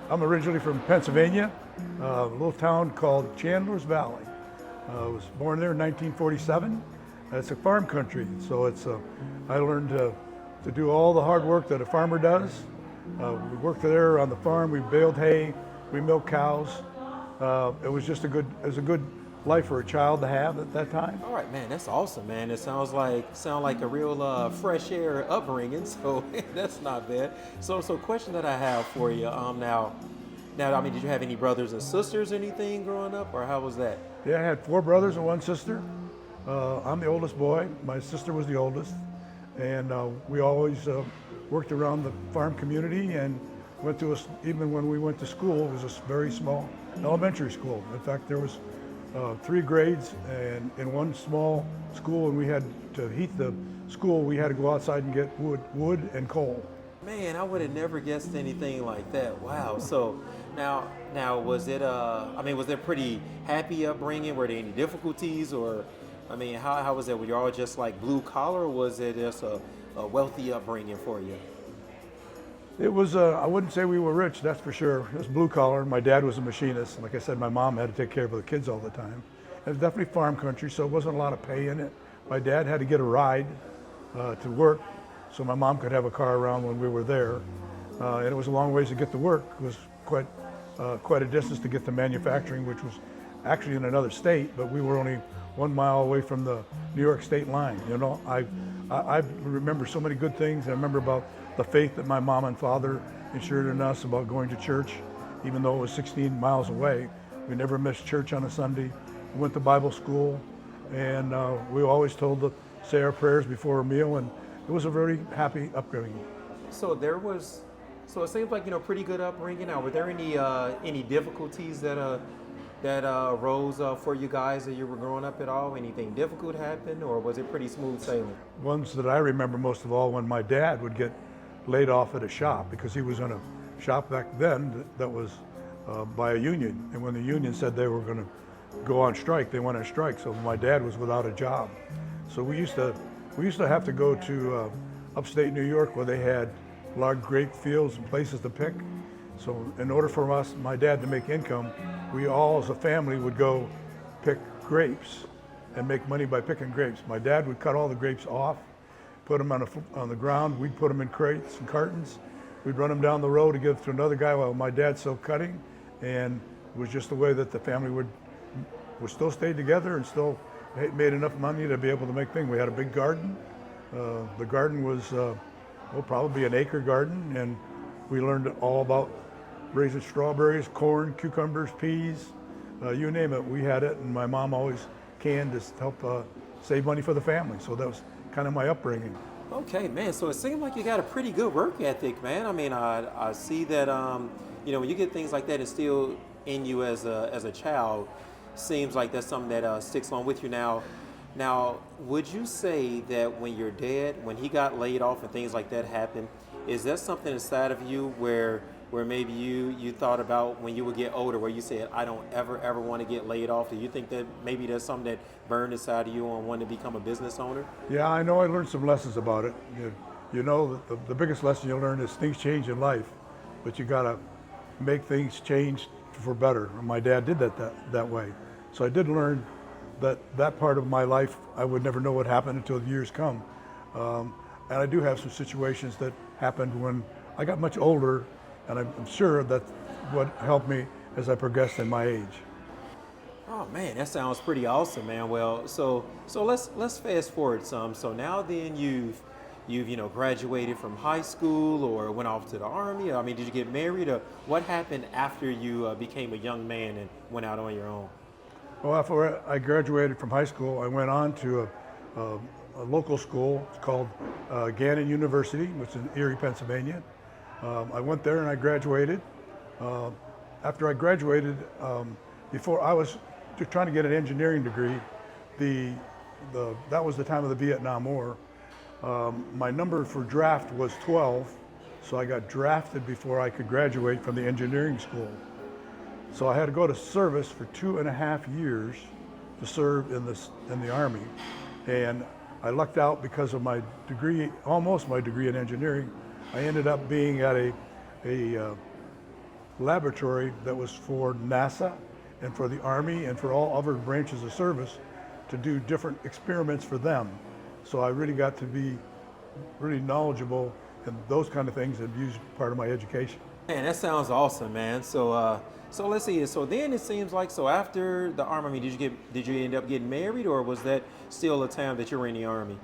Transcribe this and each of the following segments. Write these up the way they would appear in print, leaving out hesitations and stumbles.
I'm originally from Pennsylvania, a little town called Chandler's Valley. I was born there in 1947. It's a farm country, so I learned to do all the hard work that a farmer does. We worked there on the farm. We baled hay, we milked cows. It was a good life for a child to have at that time. All right, man, that's awesome, man. It sound like a real fresh air upbringing. So that's not bad. So question that I have for you. Now, I mean, did you have any brothers and sisters, or anything growing up, or how was that? Yeah, I had four brothers and one sister. I'm the oldest boy. My sister was the oldest, and we always worked around the farm community and even when we went to school, it was a very small elementary school. In fact, there was 3 grades, and in one small school, and we had to heat the school. We had to go outside and get wood and coal. Man, I would have never guessed anything like that. Wow. So now was it? I mean, was there pretty happy upbringing? Were there any difficulties, or I mean, how was that? Were you all just like blue collar, or was it just a wealthy upbringing for you? It was, I wouldn't say we were rich, that's for sure. It was blue collar. My dad was a machinist. Like I said, my mom had to take care of the kids all the time. It was definitely farm country, so it wasn't a lot of pay in it. My dad had to get a ride to work, so my mom could have a car around when we were there. And it was a long ways to get to work. It was quite a distance to get to manufacturing, which was actually in another state, but we were only 1 mile away from the New York state line. You know, I remember so many good things. I remember about the faith that my mom and father ensured in us about going to church, even though it was 16 miles away. We never missed church on a Sunday. We went to Bible school, and we always told to say our prayers before a meal, and it was a very happy upbringing. So it seems like, pretty good upbringing. Now, were there any difficulties that arose for you guys as you were growing up at all? Anything difficult happened, or was it pretty smooth sailing? Ones that I remember most of all, when my dad would get laid off at a shop, because he was in a shop back then that was by a union, and when the union said they were going to go on strike, they went on strike. So my dad was without a job. So we used to have to go to upstate New York, where they had large grape fields and places to pick. So in order for us, my dad, to make income, we all as a family would go pick grapes and make money by picking grapes. My dad would cut all the grapes off, put them on the ground. We'd put them in crates and cartons. We'd run them down the road to give to another guy while my dad's still cutting. And it was just the way that the family would still stay together and still made enough money to be able to make things. We had a big garden. The garden was probably an acre garden, and we learned all about raising strawberries, corn, cucumbers, peas, you name it. We had it, and my mom always canned to help save money for the family. So that was kind of my upbringing. Okay, man. So it seems like you got a pretty good work ethic, man. I mean, I see that when you get things like that instilled in you as a child, seems like that's something that sticks along with you now. Now, would you say that when your dad, when he got laid off and things like that happened, is that something inside of you where maybe you thought about when you would get older, where you said, I don't ever want to get laid off? Do you think that maybe there's something that burned inside of you on wanting to become a business owner? Yeah, I know I learned some lessons about it. You know, the biggest lesson you learn is things change in life, but you got to make things change for better. And my dad did that way. So I did learn that part of my life, I would never know what happened until the years come. And I do have some situations that happened when I got much older, and I'm sure that's what helped me as I progressed in my age. Oh man, that sounds pretty awesome, man. Well, so let's fast forward some. So now then you've graduated from high school or went off to the army. I mean, did you get married, or what happened after you became a young man and went out on your own? Well, after I graduated from high school, I went on to a local school. It's called Gannon University, which is in Erie, Pennsylvania. I went there and I graduated. After I graduated, before I was just trying to get an engineering degree, that was the time of the Vietnam War. My number for draft was 12, so I got drafted before I could graduate from the engineering school. So I had to go to service for 2.5 years to serve in the Army. And I lucked out because of my degree, almost my degree in engineering. I ended up being at a laboratory that was for NASA and for the Army and for all other branches of service to do different experiments for them. So I really got to be really knowledgeable in those kind of things and use part of my education. Man, that sounds awesome, man. So let's see. So then it seems like so after the army, I mean, did you end up getting married, or was that still a time that you were in the army?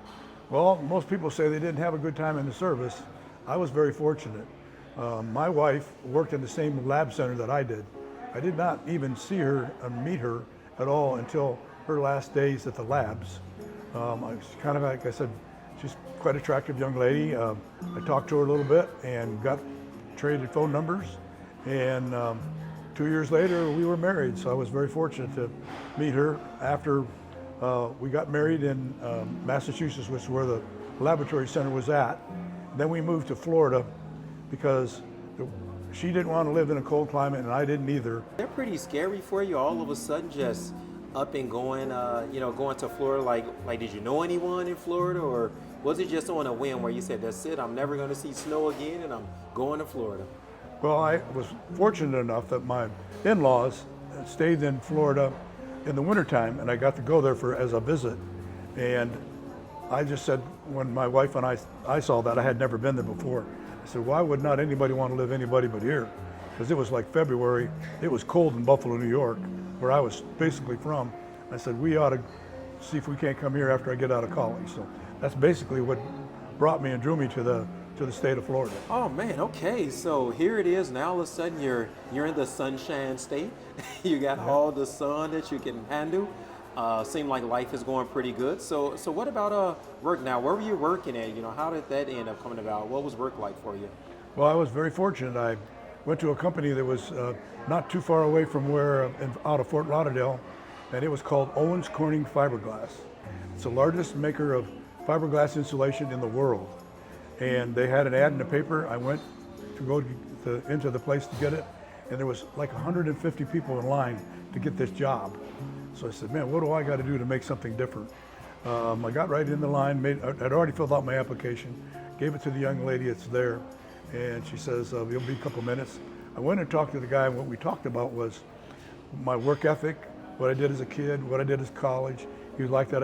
Well, most people say they didn't have a good time in the service. I was very fortunate. My wife worked in the same lab center that I did. I did not even see her and meet her at all until her last days at the labs. I was kind of, like I said, she's quite attractive young lady. I talked to her a little bit and traded phone numbers. And 2 years later, we were married. So I was very fortunate to meet her after we got married in Massachusetts, which is where the laboratory center was at. Then we moved to Florida because she didn't want to live in a cold climate and I didn't either. They're pretty scary for you all of a sudden, just up and going, going to Florida. Like, did you know anyone in Florida, or was it just on a whim where you said, that's it, I'm never going to see snow again and I'm going to Florida? Well, I was fortunate enough that my in-laws stayed in Florida in the wintertime, and I got to go there as a visit. And I just said, when my wife and I saw that, I had never been there before. I said, why would not anybody want to live anybody but here? Because it was like February. It was cold in Buffalo, New York, where I was basically from. I said, we ought to see if we can't come here after I get out of college. So that's basically what brought me and drew me to the state of Florida. Oh man, okay. So here it is. Now all of a sudden you're in the sunshine state. You got all the sun that you can handle. Seem like life is going pretty good. So what about work now? Where were you working at? How did that end up coming about? What was work like for you? Well, I was very fortunate. I went to a company that was not too far away from out of Fort Lauderdale, and it was called Owens Corning Fiberglass. It's the largest maker of fiberglass insulation in the world. And they had an ad in the paper. I went to go into the place to get it, and there was like 150 people in line to get this job. So I said, man, what do I got to do to make something different? I got right in the line, I'd already filled out my application, gave it to the young lady that's there, and she says, you'll be a couple minutes. I went and talked to the guy, and what we talked about was my work ethic, what I did as a kid, what I did as college. He liked that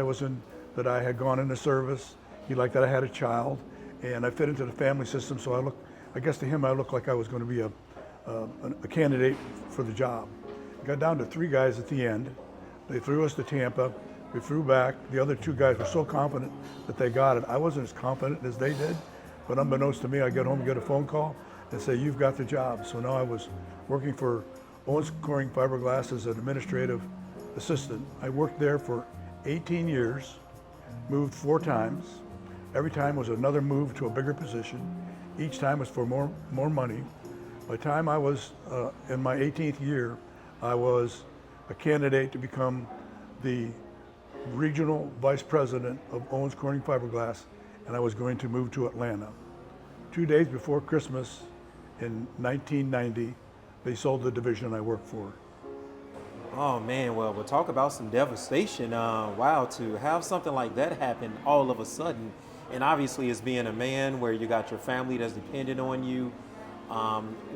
that I had gone into service. He liked that I had a child. And I fit into the family system, so I guess to him I looked like I was going to be a candidate for the job. It got down to 3 guys at the end. They threw us to Tampa. We flew back. The other 2 guys were so confident that they got it. I wasn't as confident as they did, but unbeknownst to me, I get home and get a phone call and say, you've got the job. So now I was working for Owens Corning Fiberglass as an administrative assistant. I worked there for 18 years, moved 4 times. Every time was another move to a bigger position. Each time was for more money. By the time I was in my 18th year, I was a candidate to become the regional vice president of Owens Corning Fiberglass, and I was going to move to Atlanta. 2 days before Christmas in 1990, they sold the division I worked for. Oh man, well, we'll talk about some devastation. Wow, to have something like that happen all of a sudden. And obviously, as being a man where you got your family that's dependent on you,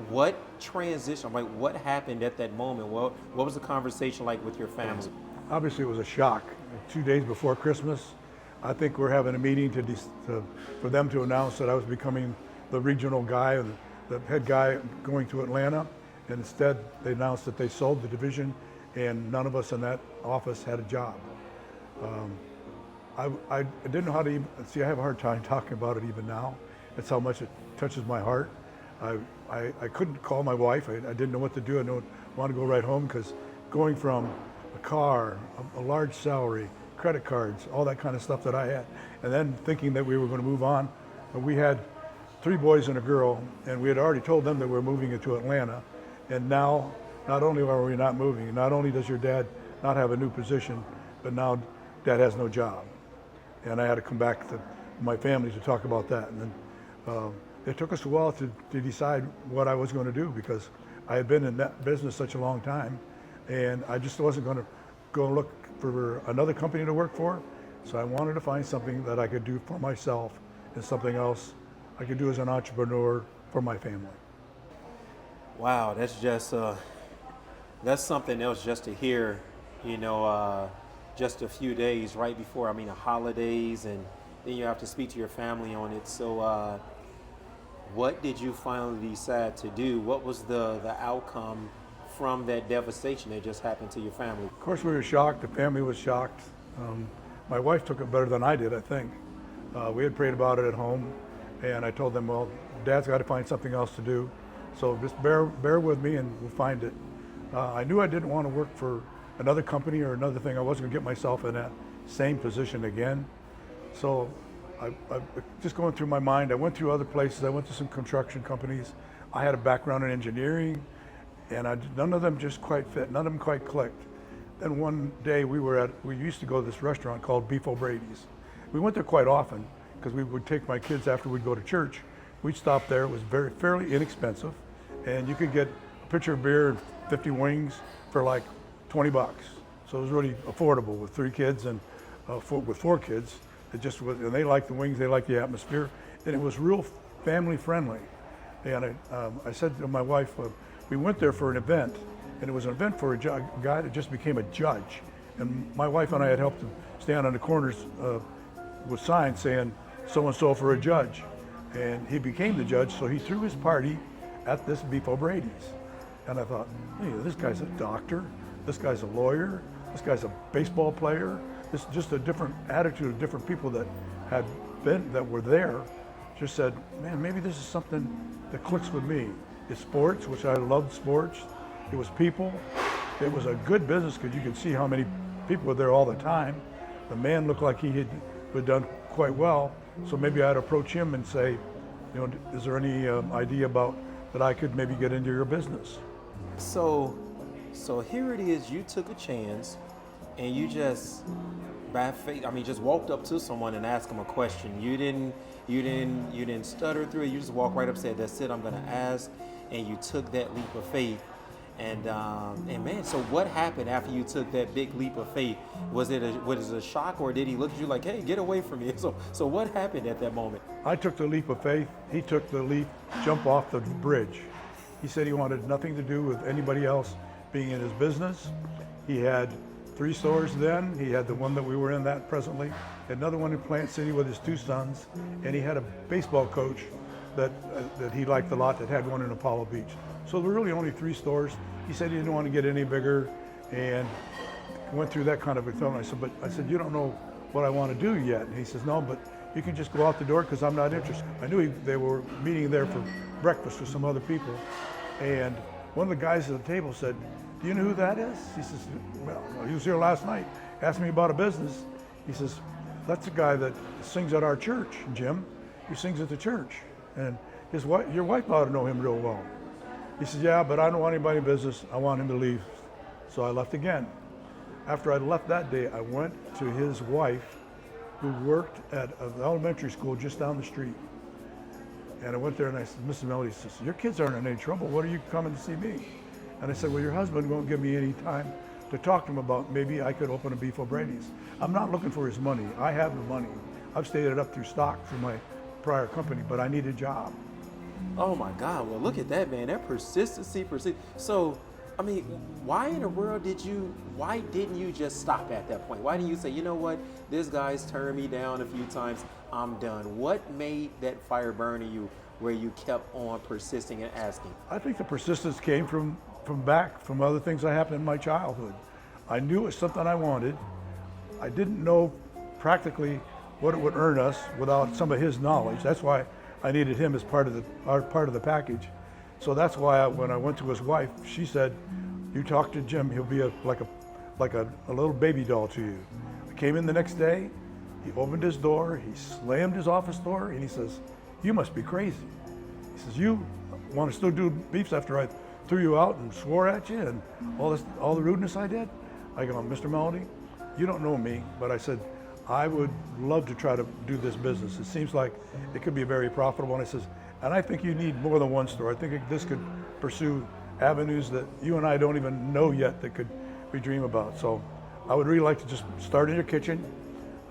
what transition, like what happened at that moment? What was the conversation like with your family? Obviously, it was a shock. 2 days before Christmas, I think we're having a meeting for them to announce that I was becoming the regional guy, the head guy going to Atlanta. And instead, they announced that they sold the division, and none of us in that office had a job. I didn't know how to even, see, I have a hard time talking about it even now. That's how much it touches my heart. I couldn't call my wife. I didn't know what to do. I didn't want to go right home because going from a car, a large salary, credit cards, all that kind of stuff that I had, and then thinking that we were going to move on. We had 3 boys and a girl, and we had already told them that we were moving into Atlanta. And now, not only are we not moving, not only does your dad not have a new position, but now Dad has no job. And I had to come back to my family to talk about that. And then it took us a while to decide what I was going to do, because I had been in that business such a long time, and I just wasn't going to go look for another company to work for. So I wanted to find something that I could do for myself and something else I could do as an entrepreneur for my family. Wow, that's something else just to hear, you know, just a few days right before, the holidays, and then you have to speak to your family on it. So, what did you finally decide to do? What was the outcome from that devastation that just happened to your family? Of course, we were shocked. The family was shocked. My wife took it better than I did, I think. We had prayed about it at home, and I told them, well, Dad's got to find something else to do. So just bear with me, and we'll find it. I knew I didn't want to work for another company or another thing. I wasn't going to get myself in that same position again. So I just going through my mind, I went through other places. I went to some construction companies. I had a background in engineering, and none of them just quite fit. None of them quite clicked. Then one day we used to go to this restaurant called Beef O'Brady's. We went there quite often because we would take my kids after we'd go to church. We'd stop there. It was fairly inexpensive, and you could get a pitcher of beer and 50 wings for like 20 bucks. So it was really affordable with 3 kids and with 4 kids. It just was, and they liked the wings, they liked the atmosphere, and it was real family friendly. And I said to my wife, we went there for an event, and it was an event for a guy that just became a judge. And my wife and I had helped him stand on the corners with signs saying, so-and-so for a judge. And he became the judge, so he threw his party at this Beef O'Brady's. And I thought, hey, this guy's a doctor, this guy's a lawyer, this guy's a baseball player. This is just a different attitude of different people that were there. Just said, man, maybe this is something that clicks with me. It's sports, which I loved sports. It was people. It was a good business because you could see how many people were there all the time. The man looked like he had done quite well. So maybe I'd approach him and say, is there any idea about that I could maybe get into your business? So here it is. You took a chance, and you just, by faith, just walked up to someone and asked them a question. You didn't stutter through it. You just walked right up, and said, "That's it. I'm going to ask," and you took that leap of faith. And man, so what happened after you took that big leap of faith? Was it a shock, or did he look at you like, "Hey, get away from me"? So what happened at that moment? I took the leap of faith. He took the leap, jump off the bridge. He said he wanted nothing to do with anybody else being in his business. He had 3 stores then. He had the one that we were in that presently, another one in Plant City with his 2 sons, and he had a baseball coach that he liked a lot that had one in Apollo Beach. So there were really only 3 stores. He said he didn't want to get any bigger, and went through that kind of a thing. I said, you don't know what I want to do yet. And he says, no, but you can just go out the door because I'm not interested. I knew they were meeting there for breakfast with some other people, and one of the guys at the table said, do you know who that is? He says, well, he was here last night, asked me about a business. He says, that's the guy that sings at our church, Jim. He sings at the church. And your wife ought to know him real well. He says, yeah, but I don't want anybody in business. I want him to leave. So I left again. After I left that day, I went to his wife, who worked at an elementary school just down the street. And I went there and I said, Mrs. Melody says, your kids aren't in any trouble. What are you coming to see me? And I said, well, your husband won't give me any time to talk to him about maybe I could open a Beef O'Brady's. I'm not looking for his money. I have the money. I've stayed it up through stock for my prior company, but I need a job. Oh my God! Well, look at that, man. That persistency. So, why in the world why didn't you just stop at that point? Why didn't you say, you know what, this guy's turned me down a few times, I'm done? What made that fire burn in you where you kept on persisting and asking? I think the persistence came from other things that happened in my childhood. I knew it was something I wanted. I didn't know practically what it would earn us without some of his knowledge. That's why I needed him as part of the package. So that's why when I went to his wife, she said, you talk to Jim, he'll be like a little baby doll to you. I came in the next day, he opened his door, he slammed his office door, and he says, you must be crazy. He says, you want to still do beefs after I threw you out and swore at you and all the rudeness I did? I go, Mr. Melody, you don't know me, but I said, I would love to try to do this business. It seems like it could be very profitable. And I says, and I think you need more than one store. I think this could pursue avenues that you and I don't even know yet that we dream about. So I would really like to just start in your kitchen.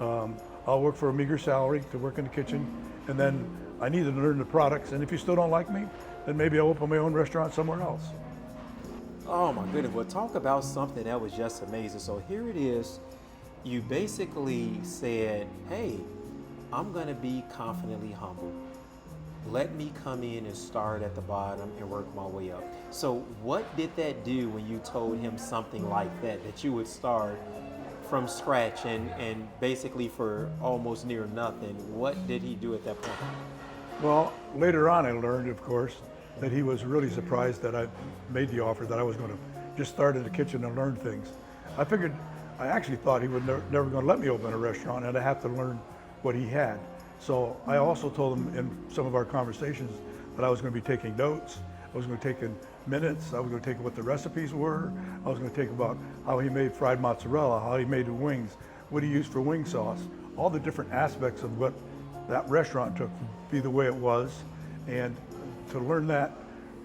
I'll work for a meager salary to work in the kitchen. And then I need to learn the products. And if you still don't like me, then maybe I'll open my own restaurant somewhere else. Oh my goodness. Well, talk about something that was just amazing. So here it is. You basically said, hey, I'm going to be confidently humble. Let me come in and start at the bottom and work my way up. So what did that do when you told him something like that you would start from scratch and basically for almost near nothing? What did he do at that point? Well, later on I learned, of course, that he was really surprised that I made the offer, that I was going to just start in the kitchen and learn things. I actually thought he was never going to let me open a restaurant and I'd have to learn what he had. So I also told him in some of our conversations that I was going to be taking notes, I was going to take in minutes, I was going to take what the recipes were, I was going to take about how he made fried mozzarella, how he made the wings, what he used for wing sauce, all the different aspects of what that restaurant took to be the way it was, and to learn that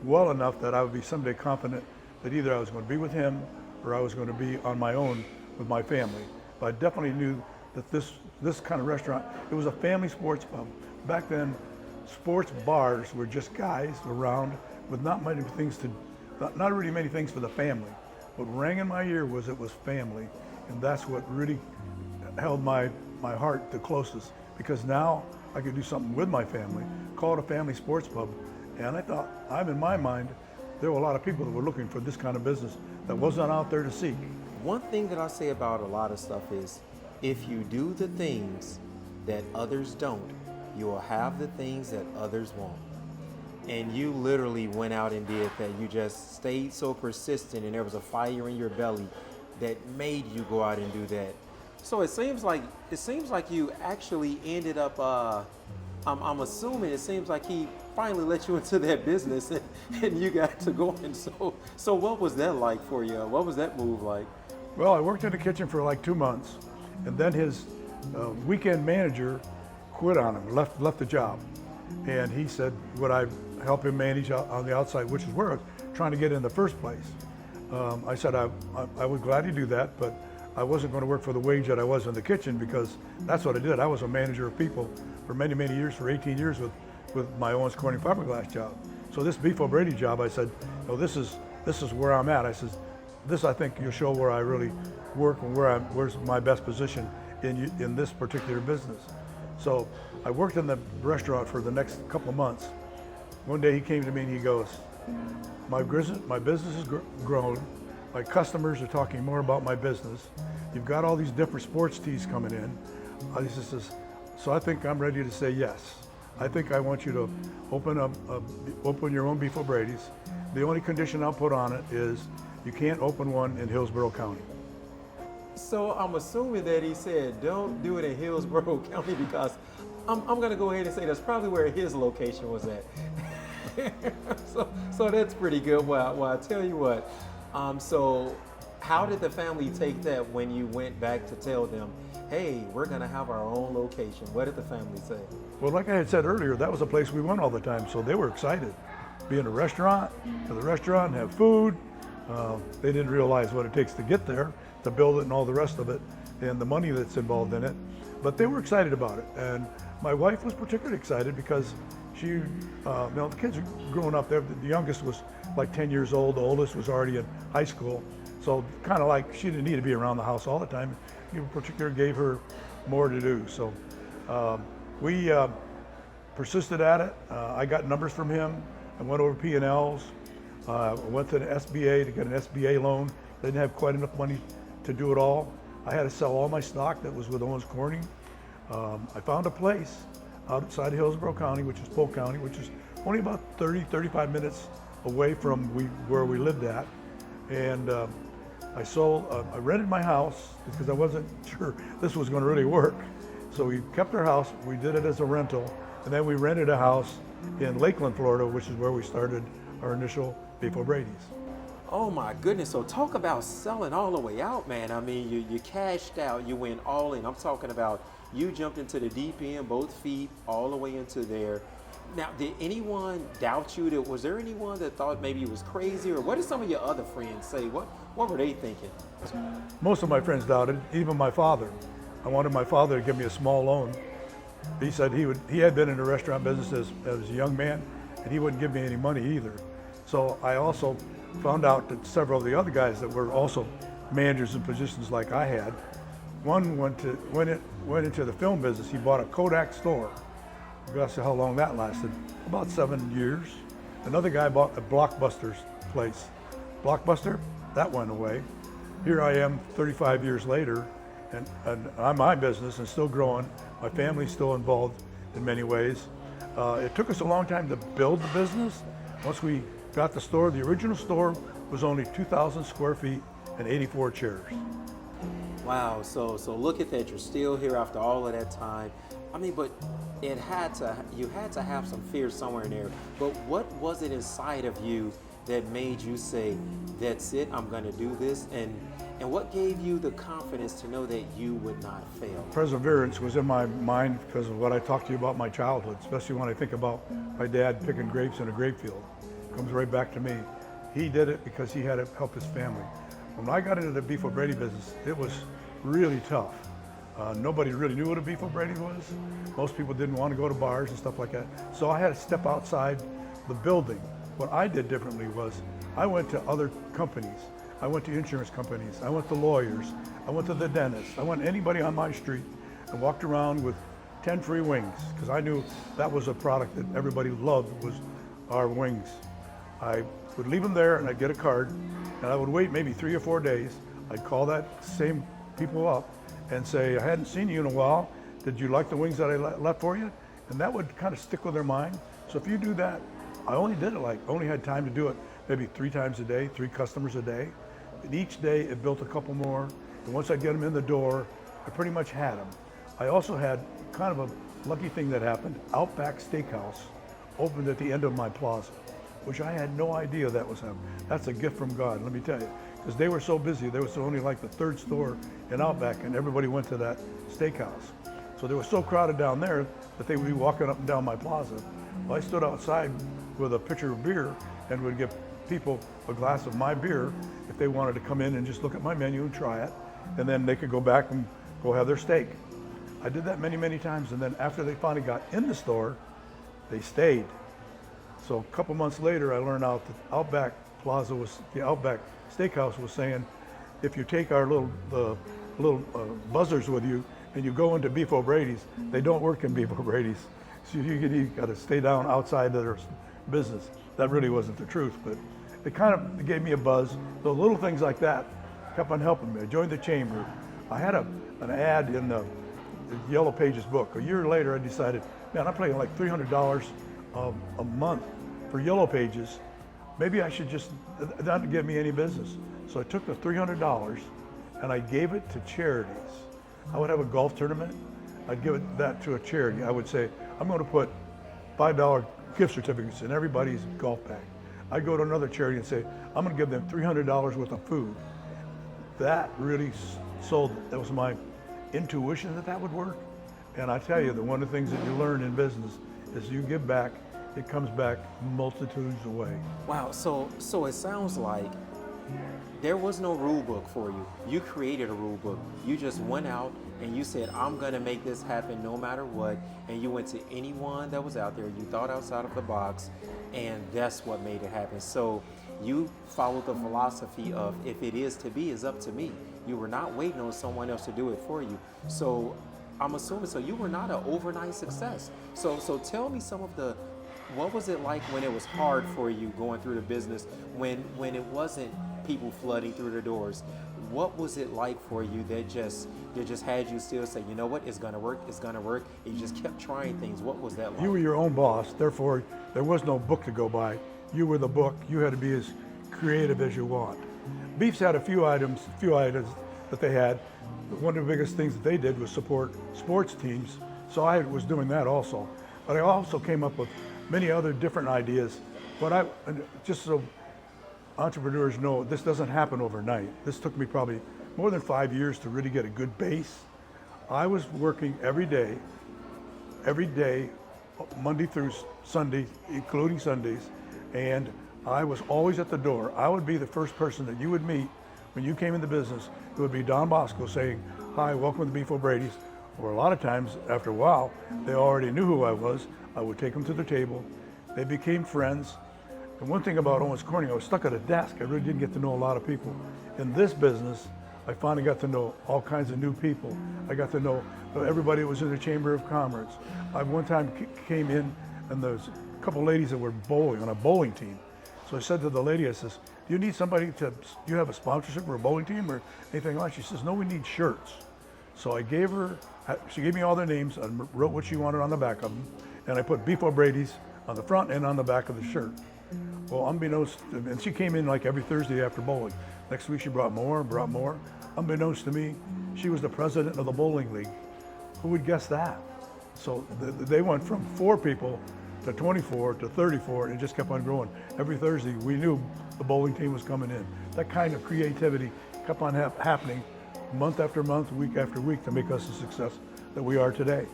well enough that I would be someday confident that either I was going to be with him or I was going to be on my own with my family. But I definitely knew that this kind of restaurant, it was a family sports pub. Back then, sports bars were just guys around with not really many things for the family. What rang in my ear was it was family, and that's what really held my heart the closest, because now I could do something with my family, call it a family sports pub. And I thought, in my mind, there were a lot of people that were looking for this kind of business that wasn't out there to seek. One thing that I say about a lot of stuff is, if you do the things that others don't, you will have the things that others won't. And you literally went out and did that. You just stayed so persistent, and there was a fire in your belly that made you go out and do that. So it seems like you actually ended up. I'm assuming it seems like he finally let you into that business, and you got to go. And so what was that like for you? What was that move like? Well, I worked in the kitchen for like 2 months, and then his weekend manager quit on him, left the job. And he said, would I help him manage on the outside, which is where I was trying to get in the first place. I said I would gladly do that, but I wasn't going to work for the wage that I was in the kitchen, because that's what I did. I was a manager of people for many, many years, for 18 years with my Owens Corning fiberglass job. So this Beef O'Brady job, I said, no, this is where I'm at. I said, this I think you'll show where I really work and where's my best position in this particular business. So I worked in the restaurant for the next couple of months. One day he came to me and he goes, my business has grown. My customers are talking more about my business. You've got all these different sports teas coming in. He says, so I think I'm ready to say yes. I think I want you to open your own Beef O'Brady's. The only condition I'll put on it is you can't open one in Hillsborough County. So I'm assuming that he said, don't do it in Hillsborough County, because I'm going to go ahead and say that's probably where his location was at. so that's pretty good. Well, I tell you what, so how did the family take that when you went back to tell them, hey, we're going to have our own location? What did the family say? Well, like I had said earlier, that was a place we went all the time, so they were excited. Be in a restaurant, have food. They didn't realize what it takes to get there, to build it and all the rest of it, and the money that's involved in it. But they were excited about it. And my wife was particularly excited because she, the kids were growing up there. The youngest was like 10 years old, the oldest was already in high school. So kind of like she didn't need to be around the house all the time. He in particular gave her more to do. So we persisted at it. I got numbers from him. I went over P&Ls. I went to the SBA to get an SBA loan. They didn't have quite enough money to do it all. I had to sell all my stock that was with Owens Corning. I found a place outside Hillsborough County, which is Polk County, which is only about 35 minutes away from where we lived at. And I rented my house because I wasn't sure this was going to really work. So we kept our house, we did it as a rental, and then we rented a house in Lakeland, Florida, which is where we started our initial Beef O'Brady's. Oh my goodness, so talk about selling all the way out, man. I mean, you cashed out, you went all in. I'm talking about you jumped into the deep end, both feet, all the way into there. Now, did anyone doubt you? Was there anyone that thought maybe it was crazy? Or what did some of your other friends say? What were they thinking? Most of my friends doubted, even my father. I wanted my father to give me a small loan. He said he had been in the restaurant business as a young man, and he wouldn't give me any money either. So I also found out that several of the other guys that were also managers in positions like I had, one went into the film business. He bought a Kodak store. Guess how long that lasted? About 7 years. Another guy bought a Blockbuster's place. Blockbuster, that went away. Here I am 35 years later, and I'm my business and still growing. My family's still involved in many ways. It took us a long time to build the business. Once we got the store, the original store was only 2,000 square feet and 84 chairs. Wow, so look at that. You're still here after all of that time. I mean, but you had to have some fear somewhere in there. But what was it inside of you that made you say, that's it, I'm gonna do this? And what gave you the confidence to know that you would not fail? Perseverance was in my mind because of what I talked to you about my childhood, especially when I think about my dad picking grapes in a grape field. It comes right back to me. He did it because he had to help his family. When I got into the beef O'Brady business, it was really tough. Nobody really knew what a beef O'Brady was. Most people didn't want to go to bars and stuff like that. So I had to step outside the building. What I did differently was I went to other companies. I went to insurance companies. I went to lawyers. I went to the dentist. I went to anybody on my street and walked around with 10 free wings because I knew that was a product that everybody loved, was our wings. I would leave them there and I'd get a card and I would wait maybe 3 or 4 days. I'd call that same people up and say, I hadn't seen you in a while. Did you like the wings that I left for you? And that would kind of stick with their mind. So if you do that, I only did it only had time to do it maybe 3 times a day, 3 customers a day. And each day it built a couple more. And once I get them in the door, I pretty much had them. I also had kind of a lucky thing that happened. Outback Steakhouse opened at the end of my plaza, which I had no idea that was happening. That's a gift from God, let me tell you. Because they were so busy, they was only like the 3rd store in Outback and everybody went to that steakhouse. So they were so crowded down there that they would be walking up and down my plaza. Well, I stood outside with a pitcher of beer and would give people a glass of my beer if they wanted to come in and just look at my menu and try it, and then they could go back and go have their steak. I did that many, many times, and then after they finally got in the store, they stayed. So a couple months later, I learned out that Outback Steakhouse was saying, if you take our little buzzers with you and you go into Beef O'Brady's, they don't work in Beef O'Brady's. So you got to stay down outside of their business. That really wasn't the truth, but it kind of gave me a buzz. So little things like that kept on helping me. I joined the chamber. I had an ad in the Yellow Pages book. A year later, I decided, man, I'm paying like $300 a month for Yellow Pages. Maybe I should just not give me any business. So I took the $300 and I gave it to charities. I would have a golf tournament. I'd give that to a charity. I would say, I'm going to put $5 gift certificates in everybody's golf bag. I'd go to another charity and say, I'm going to give them $300 worth of food. That really sold it. That was my intuition that would work. And I tell you that one of the things that you learn in business is you give back, it comes back multitudes of ways. Wow, so it sounds like there was no rule book for you. You created a rule book. You just went out and you said, I'm gonna make this happen no matter what. And you went to anyone that was out there, you thought outside of the box, and that's what made it happen. So you followed the philosophy of, if it is to be, it's up to me. You were not waiting on someone else to do it for you. So I'm assuming, so you were not an overnight success. So tell me what was it like when it was hard for you going through the business, when it wasn't people flooding through the doors? What was it like for you that just had you still say, you know what, it's gonna work, and you just kept trying things? What was that like? You were your own boss, therefore there was no book to go by. You were the book. You had to be as creative as you want. Beef's had a few items that they had. One of the biggest things that they did was support sports teams, so I was doing that also. But I also came up with many other different ideas. But just so entrepreneurs know, this doesn't happen overnight. This took me probably more than 5 years to really get a good base. I was working every day, Monday through Sunday, including Sundays, and I was always at the door. I would be the first person that you would meet when you came in the business. It would be Don Bosko saying, hi, welcome to Beef O'Brady's. Or a lot of times, after a while, they already knew who I was. I would take them to the table, They became friends. And one thing about Owens Corning, I was stuck at a desk. I really didn't get to know a lot of people. In this business, I finally got to know all kinds of new people. I got to know everybody that was in the Chamber of Commerce. I one time came in and there was a couple ladies that were bowling on a bowling team. So I said to the lady, I says, do you need somebody to, do you have a sponsorship for a bowling team or anything like that? She says, no, we need shirts. So I gave her, she gave me all their names and wrote what she wanted on the back of them. And I put Beef Brady's on the front and on the back of the shirt. Well, unbeknownst, and she came in like every Thursday after bowling. Next week she brought more. Unbeknownst to me, she was the president of the bowling league. Who would guess that? So they went from 4 people to 24 to 34 and it just kept on growing. Every Thursday we knew the bowling team was coming in. That kind of creativity kept on happening month after month, week after week to make us the success that we are today.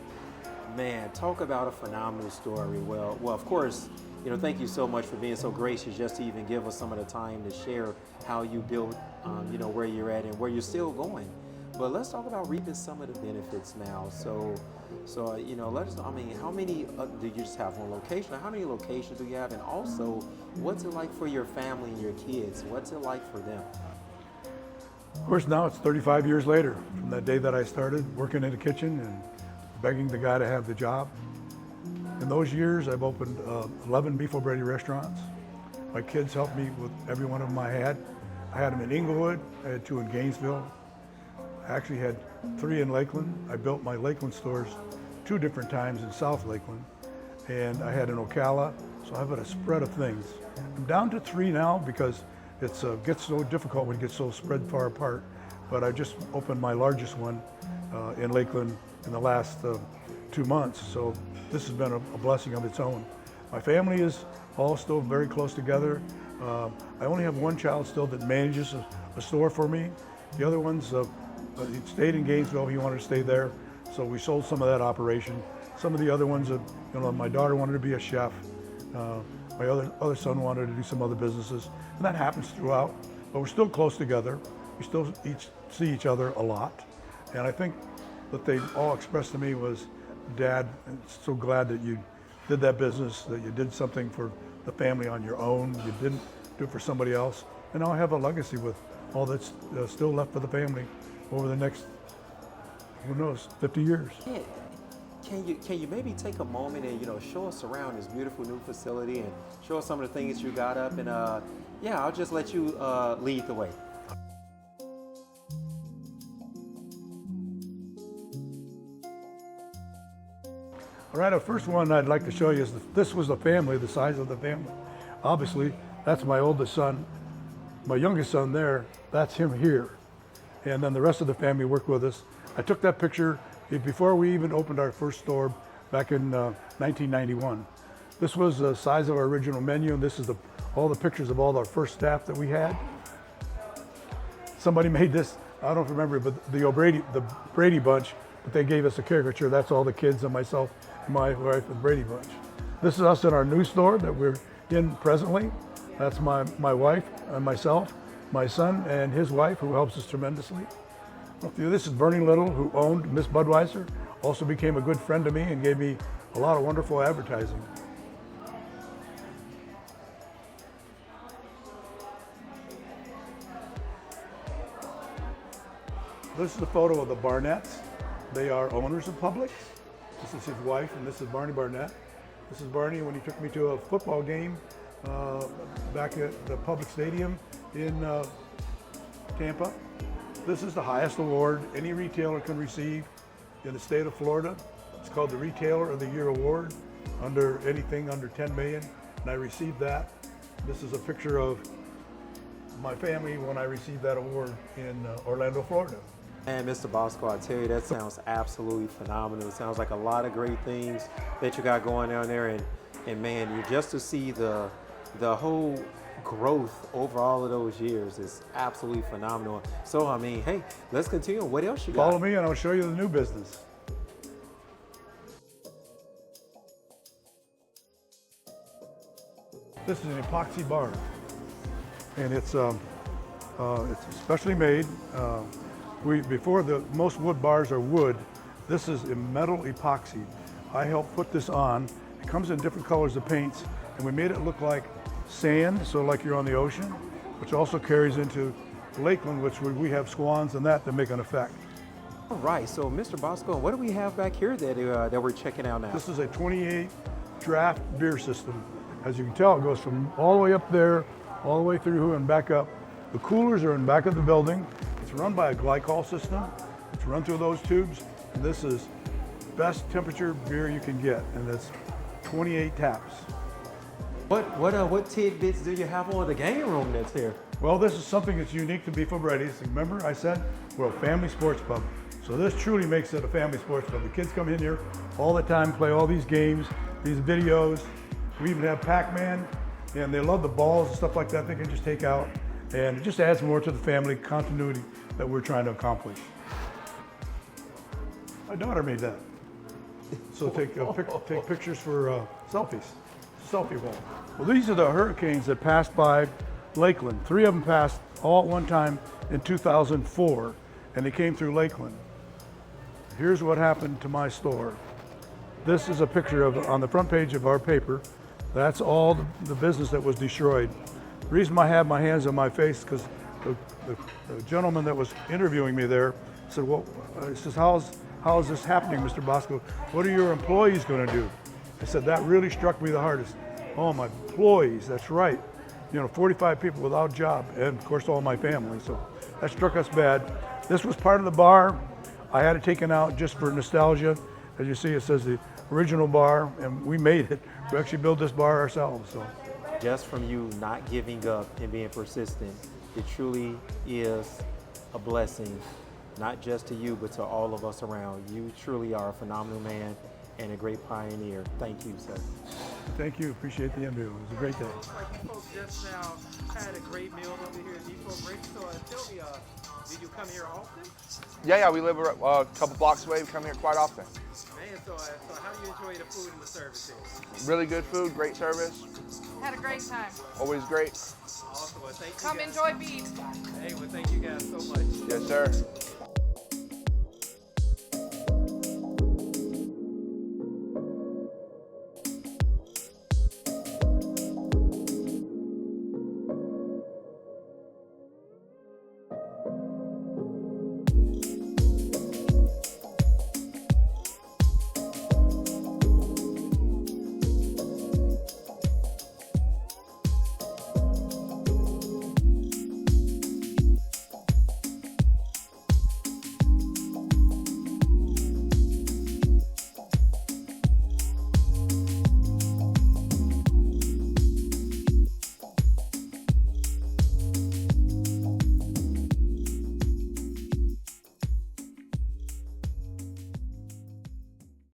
Man, talk about a phenomenal story. Well, of course, thank you so much for being so gracious just to even give us some of the time to share how you built, where you're at and where you're still going. But let's talk about reaping some of the benefits now. So let us know, how many, do you just have one location? How many locations do you have? And also, what's it like for your family and your kids? What's it like for them? Of course, now it's 35 years later from that day that I started working in the kitchen and begging the guy to have the job. In those years, I've opened 11 Beef Brady restaurants. My kids helped me with every one of them I had. I had them in Inglewood, I had 2 in Gainesville. I actually had 3 in Lakeland. I built my Lakeland stores 2 different times in South Lakeland. And I had in Ocala, so I've got a spread of things. I'm down to 3 now because it gets so difficult when it gets so spread far apart. But I just opened my largest one in Lakeland in the last 2 months. So this has been a blessing of its own. My family is all still very close together. I only have one child still that manages a store for me. The other one's he stayed in Gainesville. He wanted to stay there, so we sold some of that operation. Some of the other ones, my daughter wanted to be a chef. My other son wanted to do some other businesses, and that happens throughout. But we're still close together. We still see each other a lot, and I think what they all expressed to me was, Dad, I'm so glad that you did that business, that you did something for the family on your own. You didn't do it for somebody else. And now I have a legacy with all that's still left for the family over the next, who knows, 50 years. Yeah. Can you maybe take a moment and show us around this beautiful new facility and show us some of the things you got up, and I'll just let you lead the way. All right, the first one I'd like to show you is this was the family, the size of the family. Obviously, that's my oldest son. My youngest son there, that's him here. And then the rest of the family worked with us. I took that picture before we even opened our first store back in 1991. This was the size of our original menu, and this is all the pictures of all our first staff that we had. Somebody made this, I don't remember, but the Brady bunch, but they gave us a caricature. That's all the kids and myself and my wife, the Brady bunch. This is us in our new store that we're in presently. That's my wife and myself, my son and his wife, who helps us tremendously. This is Bernie Little, who owned Miss Budweiser, also became a good friend to me and gave me a lot of wonderful advertising. This is a photo of the Barnetts. They are owners of Publix. This is his wife, and this is Barney Barnett. This is Barney when he took me to a football game back at the Public Stadium in Tampa. This is the highest award any retailer can receive in the state of Florida. It's called the Retailer of the Year Award, anything under 10 million, and I received that. This is a picture of my family when I received that award in Orlando, Florida. And Mr. Bosko, I tell you, that sounds absolutely phenomenal. It sounds like a lot of great things that you got going on there, and man, you just to see the whole growth over all of those years is absolutely phenomenal. So hey, let's continue. What else you got? Follow me and I'll show you the new business. This is an epoxy bar, and it's specially made. Before most wood bars are wood, this is a metal epoxy. I helped put this on. It comes in different colors of paints, and we made it look like sand, so like you're on the ocean, which also carries into Lakeland, which we have swans and that make an effect. All right, so Mr. Bosko, what do we have back here that we're checking out now? This is a 28 draft beer system. As you can tell, it goes from all the way up there, all the way through and back up. The coolers are in the back of the building. It's run by a glycol system. It's run through those tubes, and this is best temperature beer you can get, and it's 28 taps. What tidbits do you have on the game room that's here? Well, this is something that's unique to Beef Brady's. Remember, I said we're a family sports pub. So this truly makes it a family sports pub. The kids come in here all the time, play all these games, these videos. We even have Pac-Man, and they love the balls and stuff like that they can just take out. And it just adds more to the family continuity that we're trying to accomplish. My daughter made that. So take pictures for selfies. Selfie wall. Well, these are the hurricanes that passed by Lakeland. 3 of them passed all at one time in 2004, and they came through Lakeland. Here's what happened to my store. This is a picture of on the front page of our paper. That's all the business that was destroyed. The reason I have my hands on my face because the gentleman that was interviewing me there said, "Well," he says, "How is this happening, Mr. Bosko? What are your employees going to do?" I said, "That really struck me the hardest. Oh, my employees, that's right. 45 people without a job, and of course all my family, so that struck us bad." This was part of the bar. I had it taken out just for nostalgia. As you see, it says the original bar, and we made it. We actually built this bar ourselves. So, just from you not giving up and being persistent, it truly is a blessing, not just to you, but to all of us around. You truly are a phenomenal man and a great pioneer. Thank you, sir. Thank you. Appreciate the interview. It was a great day. Like you folks just now had a great meal over here at Depot Brady. So tell me, did you come here often? Yeah, we live a couple blocks away. We come here quite often. Man, so how do you enjoy the food and the service here? Really good food, great service, Had a great time. always great. Awesome. Well, thank you Come guys. enjoy beef. Hey, well, thank you guys so much. Yes, sir.